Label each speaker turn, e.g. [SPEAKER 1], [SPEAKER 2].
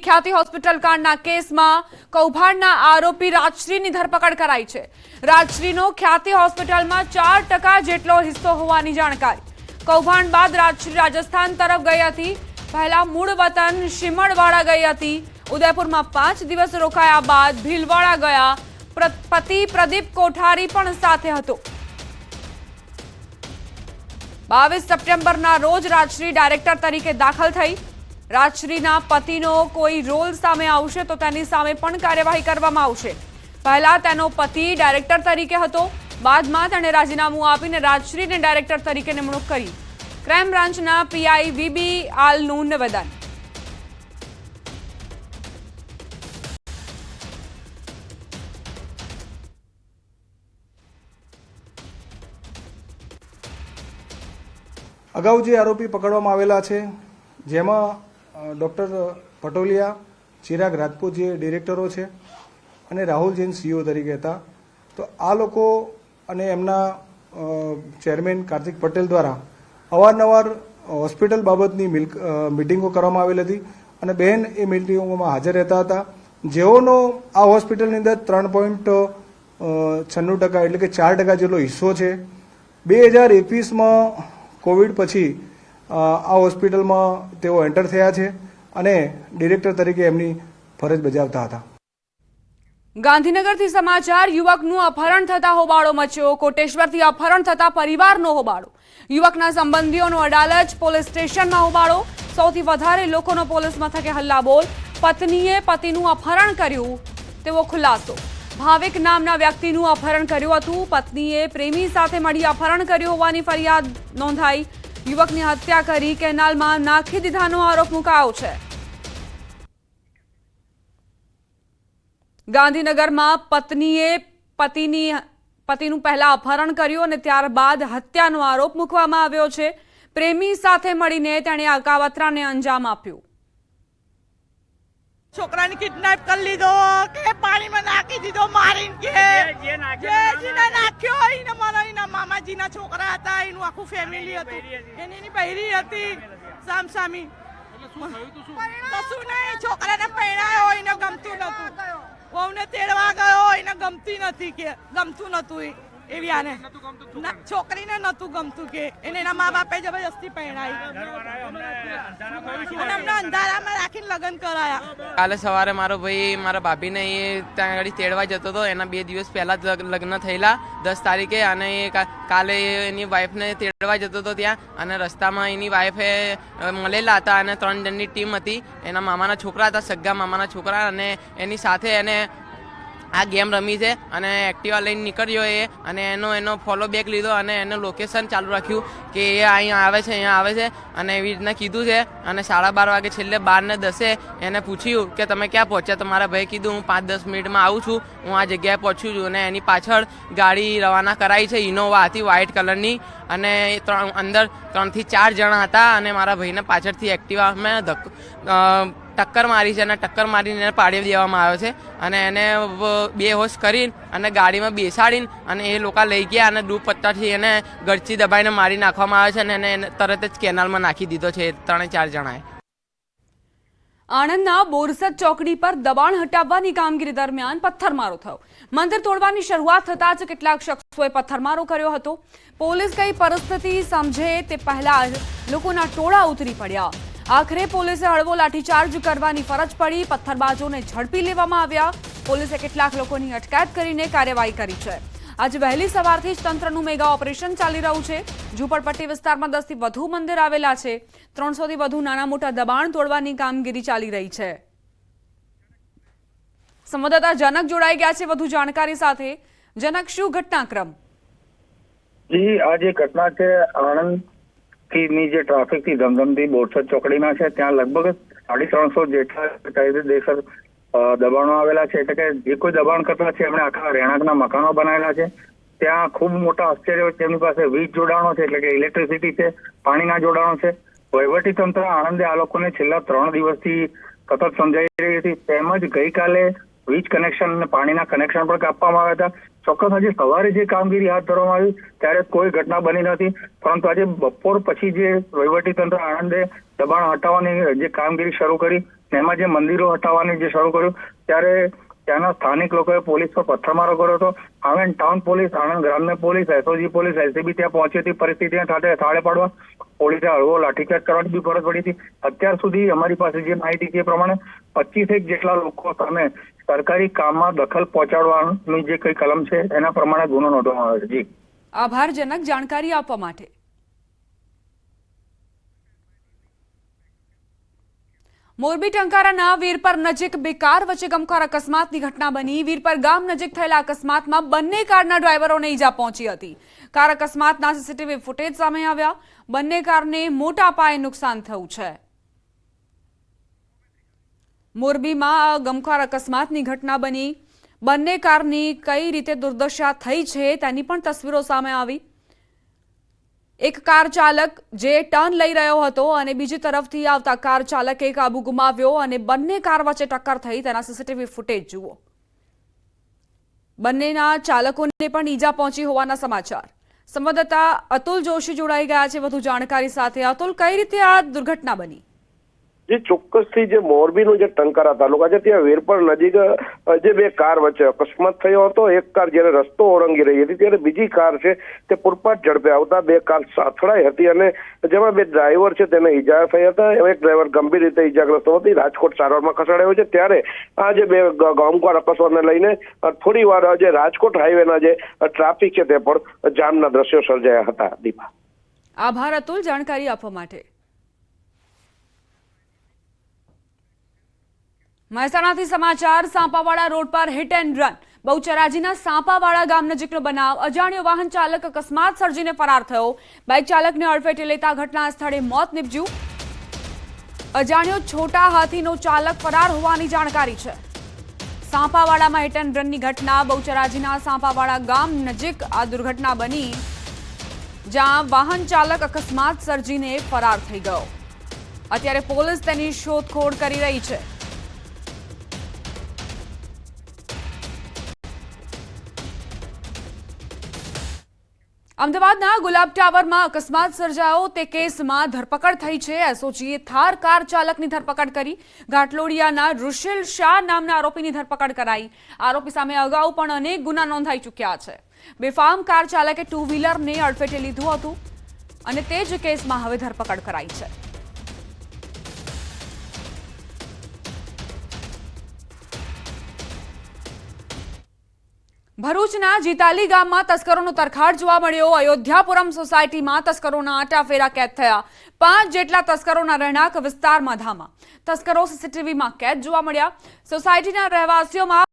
[SPEAKER 1] ખ્યાતિ હોસ્પિટલ કાંડના કેસમાં કૌભાંડના આરોપી રાજશ્રીની ધરપકડ કરાઈ છે। રાજશ્રીનો ખ્યાતિ હોસ્પિટલમાં 4% જેટલો હિસ્સો હોવાની જાણકારી। કૌભાંડ બાદ રાજશ્રી રાજસ્થાન તરફ ગઈ હતી। પહેલા મૂળ વતન શિમળવાડા ગઈ હતી। ઉદયપુરમાં 5 દિવસ રોકાયા બાદ ભીલવાડા ગયા। પતિ પ્રદીપ કોઠારી પણ સાથે હતો। 22 સપ્ટેમ્બરના રોજ રાજશ્રી ડાયરેક્ટર તરીકે દાખલ થઈ। રાજશ્રીના પતિનો કોઈ રોલ સામે આવશે તો તેની સામે પણ કાર્યવાહી કરવામાં આવશે। પહેલા તેનો પતિ ડાયરેક્ટર તરીકે હતો, બાદમાં તેણે રાજીનામું આપીને રાજશ્રીને ડાયરેક્ટર તરીકે નિમણૂક કરી। ક્રાઇમ બ્રાન્ચના પીઆઈ વીબી આલનું નિવેદન।
[SPEAKER 2] અગાઉ જે આરોપી પકડવામાં આવેલા છે જેમાં ડૉક્ટર પટોલિયા, ચિરાગ રાજપૂત જે ડિરેક્ટરો છે અને રાહુલ જૈન સીઈઓ તરીકે હતા। તો આ લોકો અને એમના ચેરમેન કાર્તિક પટેલ દ્વારા અવારનવાર હોસ્પિટલ બાબતની મિટિંગો કરવામાં આવેલી હતી અને બહેન એ મિટિંગોમાં હાજર રહેતા હતા। જેઓનો આ હોસ્પિટલની અંદર 3.96% એટલે કે 4% જેટલો હિસ્સો છે। 2021માં કોવિડ પછી આ હોસ્પિટલમાં તેઓ એન્ટર થયા છે અને ડિરેક્ટર તરીકે એમની ફરજ બજાવતા હતા।
[SPEAKER 1] ગાંધીનગરથી સમાચાર। યુવકનું અપહરણ થતા હોબાળો મચ્યો। કોટેશ્વરથી અપહરણ થતા પરિવારનો હોબાળો। યુવકના સંબંધીઓનો અડાલજ પોલીસ સ્ટેશનમાં હોબાળો। સૌથી વધારે લોકોનો પોલીસ મથકે હલ્લાબોલ। પત્નીએ પતિનું અપહરણ કર્યું તેવો ખુલાસો। ભાવિક નામના વ્યક્તિનું અપહરણ કર્યું હતું। પત્નીએ પ્રેમી સાથે મળી અપહરણ કર્યું હોવાની ફરિયાદ નોંધાઈ। યુવકની હત્યા કરી કેનાલમાં નાખી દીધાનો આરોપ મુકાયો છે। ગાંધીનગરમાં પત્નીએ પતિનું પહેલા અપહરણ કર્યું અને ત્યારબાદ હત્યાનો આરોપ મૂકવામાં આવ્યો છે। પ્રેમી સાથે મળીને તેણે આ કાવતરાને અંજામ આપ્યો।
[SPEAKER 3] છોકરાને કિડનેપ કરી લીધો કે પાણીમાં નાખી દીધો મારીને કે જેને નાખ્યો એને મારા એના મામાજીના છોકરા હતા, એનું આખું ફેમિલી હતું, એની બૈરી હતી સામસામી। કશું નહીં, છોકરાને પરણાયો એને ગમતું નતું, વહુને તેડવા ગયો એને ગમતી નથી કે ગમતું નતું એવી આને છોકરીને નતું ગમતું કે એને એના મા બાપે જબરજસ્તી પરણાવી અને અમને અંધારામાં રાખીને લગ્ન કરાયા।
[SPEAKER 4] કાલે સવારે મારો ભાઈ મારા ભાભીને એ ત્યાં આગળ તેડવા જતો હતો। એના 2 દિવસ પહેલા જ લગ્ન થયેલા 10 તારીખે અને એ કાલે એની વાઈફને તેડવા જતો હતો ત્યાં અને રસ્તામાં એની વાઈફે મળેલા હતા અને 3 જણની ટીમ હતી। એના મામાના છોકરા હતા, સગ્ગા મામાના છોકરા, અને એની સાથે એને આ ગેમ રમી છે અને એક્ટિવા લઈને નીકળ્યો એ અને એનો ફોલો બેક લીધો અને એનું લોકેશન ચાલુ રાખ્યું કે એ અહીંયા આવે છે, અહીંયા આવે છે અને એવી રીતના કીધું છે। અને 12:30 વાગે છેલ્લે 12:10 એને પૂછ્યું કે તમે ક્યાં પહોંચ્યા? તો મારા ભાઈ કીધું હું 5-10 મિનિટમાં આવું છું, હું આ જગ્યાએ પહોંચ્યું છું। અને એની પાછળ ગાડી રવાના કરાઈ છે, ઇનોવા હતી વ્હાઇટ કલરની અને અંદર 3 થી 4 જણા હતા અને મારા ભાઈને પાછળથી એક્ટિવામાં ટક્કર મારી છે અને ટક્કર મારીને એને પાડી દેવામાં આવ્યો છે અને એને બેહોશ કરીને અને ગાડીમાં બેસાડીને અને એ લોકો લઈ ગયા અને દુપટ્ટાથી એને ગળચી દબાઈને મારી નાખવામાં આવે છે અને એને તરત જ કેનાલમાં નાખી દીધો છે 3-4 જણાએ।
[SPEAKER 1] આણંદના બોરસદ ચોકડી પર દબાણ હટાવવાની કામગીરી દરમિયાન પથ્થરમારો થયો। મંદિર તોડવાની શરૂઆત થતાં જ કેટલાક શખ્સોએ પથ્થરમારો કર્યો હતો। પોલીસ કઈ પરિસ્થિતિ સમજે તે પહેલા લોકોના ટોળા ઉતરી પડ્યા। આખરે પોલીસે હળવો લાઠીચાર્જ કરવાની ફરજ પડી। પથ્થરબાજોને ઝડપી લેવામાં આવ્યા। પોલીસે કેટલાક લોકોની અટકાયત કરીને કાર્યવાહી કરી છે। આજે વહેલી સવારથી જ તંત્રનું મેગા ઓપરેશન ચાલી રહ્યું છે। ઝુંપડપટ્ટી વિસ્તારમાં 10થી વધુ મંદિર આવેલા છે। 300થી વધુ નાના મોટા દબાણ તોડવાની કામગીરી ચાલી રહી છે। સંવાદદાતા જનક જોડાઈ ગયા છે વધુ જાણકારી સાથે। જનક, શું ઘટનાક્રમ?
[SPEAKER 5] જી, આ જે ઘટના છે આણંદ ની જે ટ્રાફિક થી ધમધમતી બોરસદ ચોકડીમાં છે, ત્યાં લગભગ 350 જેટલા કાયદેસર દબાણો આવેલા છે। એટલે કે જે કોઈ દબાણ કરતા છે એમણે આખા રહેણાંકના મકાનો બનાવેલા છે। ત્યાં ખૂબ મોટા આશ્ચર્ય તેમની પાસે વીજ જોડાણો છે, એટલે કે ઇલેક્ટ્રિસિટી છે, પાણીના જોડાણો છે। વહીવટી તંત્ર આણંદે આ લોકોને છેલ્લા 3 દિવસથી સતત સમજાઈ રહી હતી। તેમજ ગઈકાલે વીજ કનેક્શન અને પાણીના કનેક્શન પણ કાપવામાં આવ્યા હતા। ચોક્કસ આજે સવારે જે કામગીરી હાથ ધરવામાં આવી ત્યારે કોઈ ઘટના બની નથી, પરંતુ આજે બપોર પછી જે વહીવટી તંત્ર આણંદે દબાણ હટાવવાની જે કામગીરી શરૂ કરી એમાં જે મંદિરો હટાવવાની જે શરૂ કર્યું ત્યારે ત્યાંના સ્થાનિક લોકોએ પોલીસ પર પથ્થરમારો કર્યો હતો. આણંદ ટાઉન પોલીસ, આણંદ ગ્રામ્ય પોલીસ, એસઓજી પોલીસ, એલસીબી ત્યાં પહોંચી હતી પરિસ્થિતિને થાળે પાડવા. પોલીસે હળવો લાઠીચાર્જ કરવાની બી ફરજ પડી હતી. અત્યાર સુધી અમારી પાસે જે માહિતી છે એ પ્રમાણે 25 જેટલા લોકો સામે સરકારી કામમાં દખલ પહોંચાડવાની જે કઈ કલમ છે એના પ્રમાણે ગુનો નોંધવામાં આવ્યો છે. જી,
[SPEAKER 1] આભારજનક જાણકારી આપવા માટે. મોરબી ટંકારાના વીરપર નજીક બે કાર વચ્ચે ગમખ્વાર અકસ્માતની ઘટના બની. વીરપર ગામ નજીક થયેલા અકસ્માતમાં બંને કારના ડ્રાઈવરોને ઈજા પહોંચી હતી. કાર અકસ્માતના સીસીટીવી ફૂટેજ સામે આવ્યા. બંને કારને મોટા પાયે નુકસાન થયું છે. મોરબીમાં ગમખ્વાર અકસ્માતની ઘટના બની. બંને કારની કઈ રીતે દુર્દશા થઈ છે તેની પણ તસવીરો સામે આવી. એક કાર ચાલક જે ટર્ન લઈ રહ્યો હતો અને બીજી તરફથી આવતા કાર ચાલકે કાબુ ગુમાવ્યો અને બંને કાર વચ્ચે ટક્કર થઈ તેના સીસીટીવી ફૂટેજ જુઓ. બંનેના ચાલકોને પણ ઈજા પહોંચી હોવાના સમાચાર. સંવાદદાતા અતુલ જોશી જોડાઈ ગયા છે વધુ જાણકારી સાથે. અતુલ, કઈ રીતે આ દુર્ઘટના બની?
[SPEAKER 6] જે ચોક્કસથી જે મોરબીનું જે ટંકારા તાલુકા છે ત્યાં વીરપર નજીક જે બે કાર વચ્ચે અકસ્માત થયો હતો. એક કાર જ્યારે રસ્તો ઓળંગી રહી હતી ત્યારે બીજી કાર છે તે પૂરપાટ ઝડપે આવતા બે કાર અથડાઈ હતી અને જેમાં બે ડ્રાઈવર છે તેને ઈજા થઈ હતા. એક ડ્રાઈવર ગંભીર રીતે ઈજાગ્રસ્ત હોવાથી રાજકોટ સારવારમાં ખસેડાયો છે. ત્યારે આ જે બે ગમખ્વાર અકસ્માતને લઈને થોડી વાર જે રાજકોટ હાઈવેના જે ટ્રાફિક છે તે પણ જામના દ્રશ્યો સર્જાયા હતા. દીપા,
[SPEAKER 1] આભાર અતુલ જાણકારી આપવા માટે. મહેસાણાથી સમાચાર. સાંપાવાડા રોડ પર હિટ એન્ડ રન. બહુચરાજીના સાંપાવાડા ગામ નજીકનો બનાવ. અજાણ્યો વાહન ચાલક અકસ્માત સર્જીને ફરાર થયો. બાઇક ચાલકને અડફેટે લેતા ઘટના સ્થળે મોત નીપજ્યું. અજાણ્યો છોટા હાથીનો ચાલક ફરાર હોવાની જાણકારી છે. સાંપાવાડામાં હિટ એન્ડ રનની ઘટના. બહુચરાજીના સાંપાવાડા ગામ નજીક આ દુર્ઘટના બની જ્યાં વાહન ચાલક અકસ્માત સર્જીને ફરાર થઈ ગયો. અત્યારે પોલીસ તેની શોધખોળ કરી રહી છે. અમદાવાદના ગુલાબ ટાવરમાં અકસ્માત સર્જાયો તે કેસમાં ધરપકડ થઈ છે. એસઓજીએ થાર કાર ચાલકની ધરપકડ કરી. ઘાટલોડિયાના ઋષિલ શાહ નામના આરોપીની ધરપકડ કરાઈ. આરોપી સામે અગાઉ પણ અનેક ગુના નોંધાઈ ચૂક્યા છે. બેફામ કાર ચાલકે ટુ વ્હીલરને અડફેટે લીધું હતું અને તે જ કેસમાં હવે ધરપકડ કરાઈ છે. ભરૂચના જીતાલી ગામમાં તસ્કરોનો તરખાટ જોવા મળ્યો. અયોધ્યાપુરમ સોસાયટીમાં તસ્કરોના આટાફેરા કેદ થયા. 5 જેટલા તસ્કરોના રહેણાંક વિસ્તારમાં ધામા. તસ્કરો સીસીટીવીમાં કેદ જોવા મળ્યા. સોસાયટીના રહેવાસીઓમાં